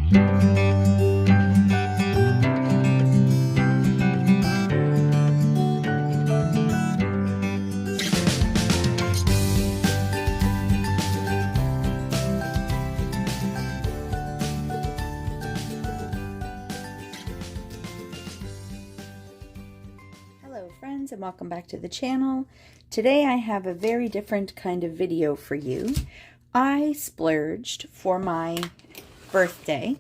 Friends, and welcome back to the channel. Today I have a very different kind of video for you. I splurged for my birthday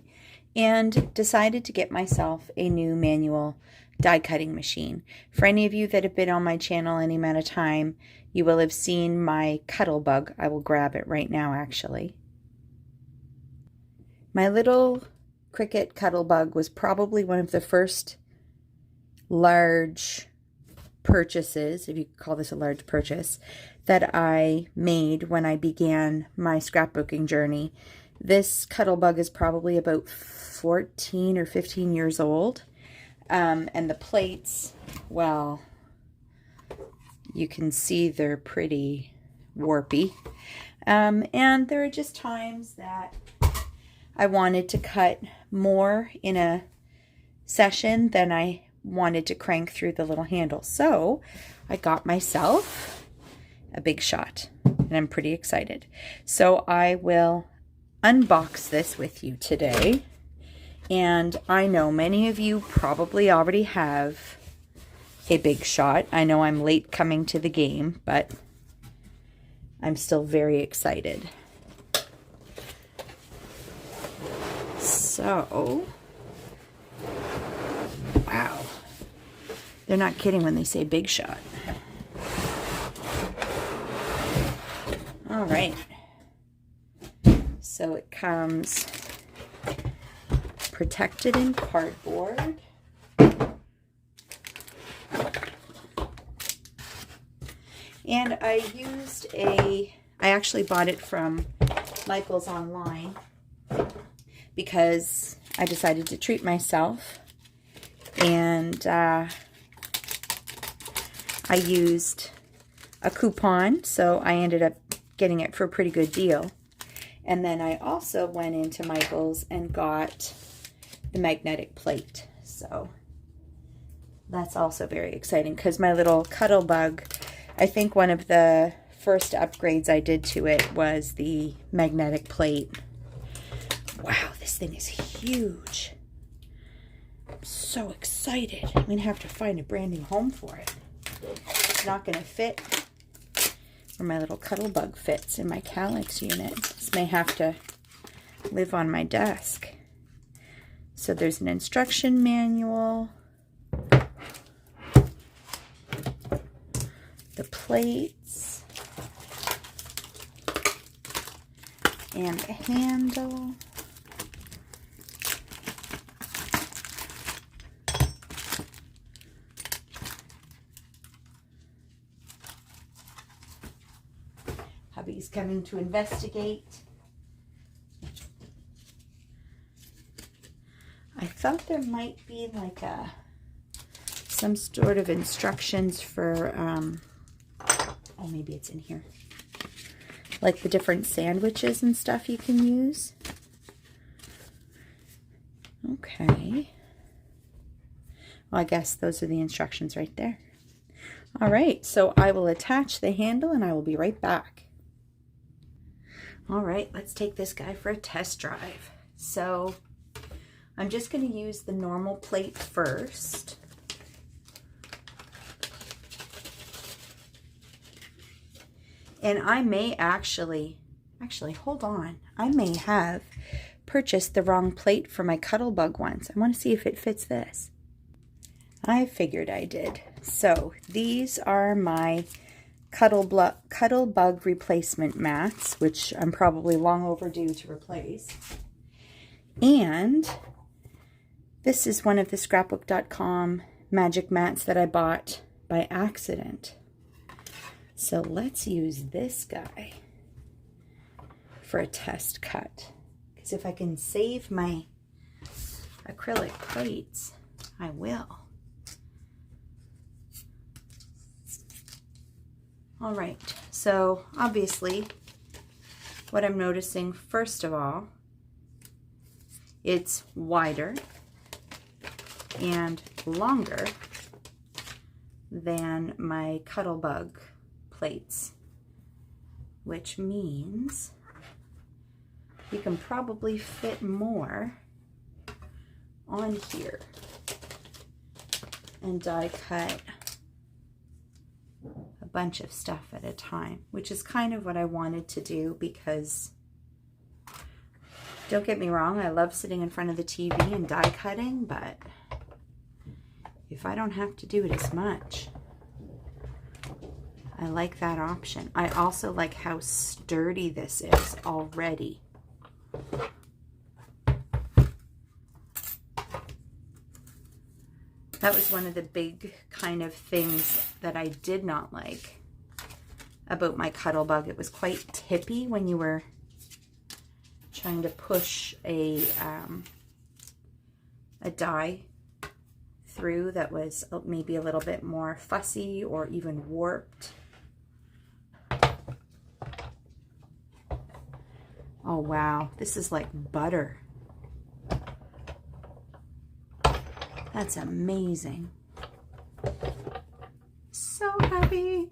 and decided to get myself a new manual die cutting machine. For any of you that have been on my channel any amount of time, you will have seen my Cuttlebug. I will grab it right now actually. My little Cricut Cuttlebug was probably one of the first large purchases, if you could call this a large purchase, that I made when I began my scrapbooking journey. This Cuttlebug is probably about 14 or 15 years old. And the plates, well, you can see they're pretty warpy. And there are just times that I wanted to cut more in a session than I wanted to crank through the little handle. So I got myself a Big Shot and I'm pretty excited. So I will unbox this with you today. And I know many of you probably already have a Big Shot. I know I'm late coming to the game, but I'm still very excited. So, wow. They're not kidding when they say Big Shot. All right. So it comes protected in cardboard. And I actually bought it from Michael's online because I decided to treat myself. And I used a coupon, so I ended up getting it for a pretty good deal. And then I also went into Michael's and got the magnetic plate. So that's also very exciting because my little Cuttlebug, I think one of the first upgrades I did to it was the magnetic plate. Wow, this thing is huge. I'm so excited. I'm going to have to find a brand new home for it. It's not going to fit where my little Cuttlebug fits in my Calyx unit. This may have to live on my desk. So there's an instruction manual, the plates, and a handle. Hubby's coming to investigate. I thought there might be like some sort of instructions for, oh, maybe it's in here. Like the different sandwiches and stuff you can use. Okay. Well, I guess those are the instructions right there. All right, so I will attach the handle and I will be right back. All right, let's take this guy for a test drive. So I'm just going to use the normal plate first. And I may actually, hold on. I may have purchased the wrong plate for my Cuttlebug once. I want to see if it fits this. I figured I did. So these are my Cuttlebug replacement mats, which I'm probably long overdue to replace. And this is one of the scrapbook.com magic mats that I bought by accident. So let's use this guy for a test cut. Because if I can save my acrylic plates, I will. All right, so obviously what I'm noticing first of all It's wider and longer than my Cuttlebug plates, which means you can probably fit more on here and die cut a bunch of stuff at a time, which is kind of what I wanted to do, because don't get me wrong, I love sitting in front of the TV and die cutting, but if I don't have to do it as much, I like that option. I also like how sturdy this is already. That was one of the big kind of things that I did not like about my Cuttlebug. It was quite tippy when you were trying to push a die through that was maybe a little bit more fussy or even warped. Oh wow, this is like butter. That's amazing. So happy.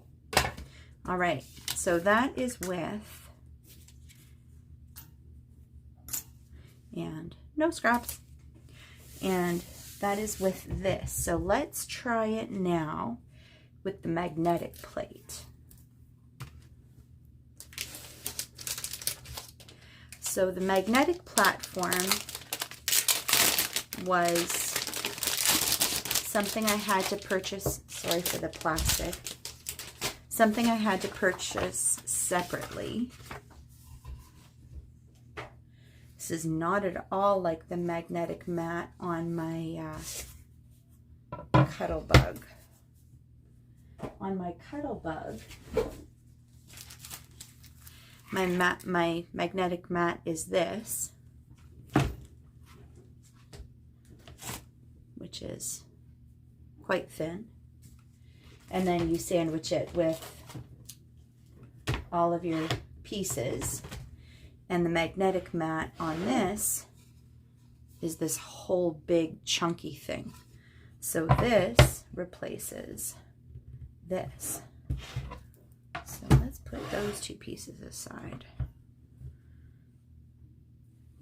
All right, so that is with, and no scraps. And that is with this. So let's try it now with the magnetic plate. So the magnetic platform was something I had to purchase, sorry for the plastic, something I had to purchase separately. This is not at all like the magnetic mat on my Cuttlebug. On my Cuttlebug, my magnetic mat is this, which is quite thin, and then you sandwich it with all of your pieces. And the magnetic mat on this is this whole big chunky thing. So this replaces this. So let's put those two pieces aside.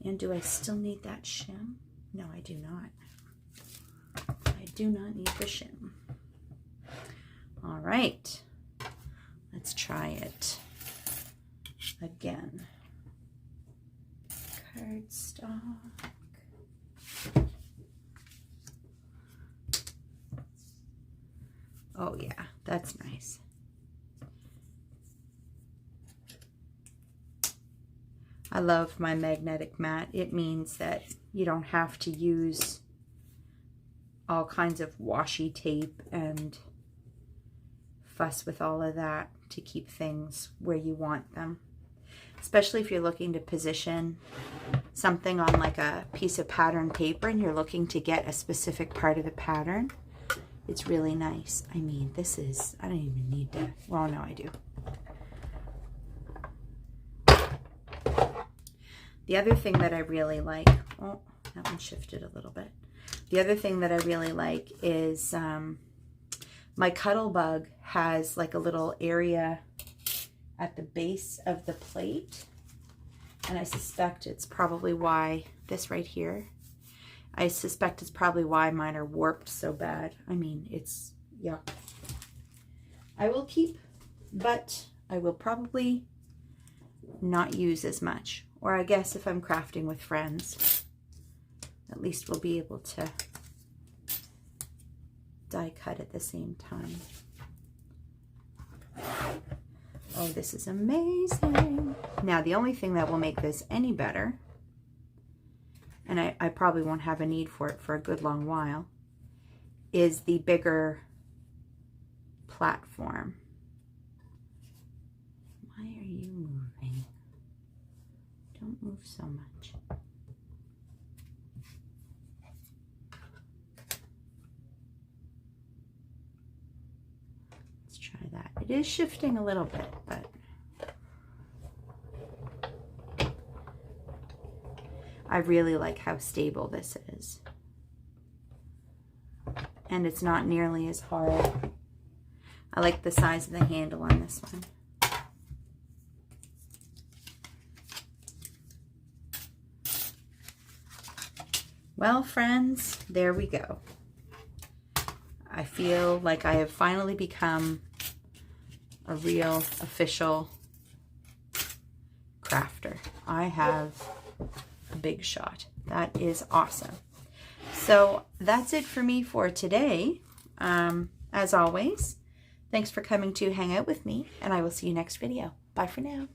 And do I still need that shim? No, I do not. I do not need the shim. All right, let's try it again. Cardstock. Oh yeah, that's nice. I love my magnetic mat. It means that you don't have to use all kinds of washi tape and fuss with all of that to keep things where you want them. Especially if you're looking to position something on like a piece of pattern paper and you're looking to get a specific part of the pattern. It's really nice. I mean, this is, I don't even need to, well, no, I do. The other thing that I really like, oh, that one shifted a little bit. The other thing that I really like is my Cuttlebug has like a little area at the base of the plate, and I suspect it's probably why this right here, I suspect it's probably why mine are warped so bad. I mean, it's, yeah. I will keep, but I will probably not use as much. Or I guess if I'm crafting with friends, at least we'll be able to die cut at the same time. Oh, this is amazing. Now, the only thing that will make this any better, and I probably won't have a need for it for a good long while, is the bigger platform. Why are you moving? Don't move so much. Let's try that. It is shifting a little bit, but I really like how stable this is. And it's not nearly as hard. I like the size of the handle on this one. Well, friends, there we go. I feel like I have finally become a real official crafter. I have a big shot. That is awesome. So that's it for me for today. As always, thanks for coming to hang out with me, and I will see you next video. Bye for now.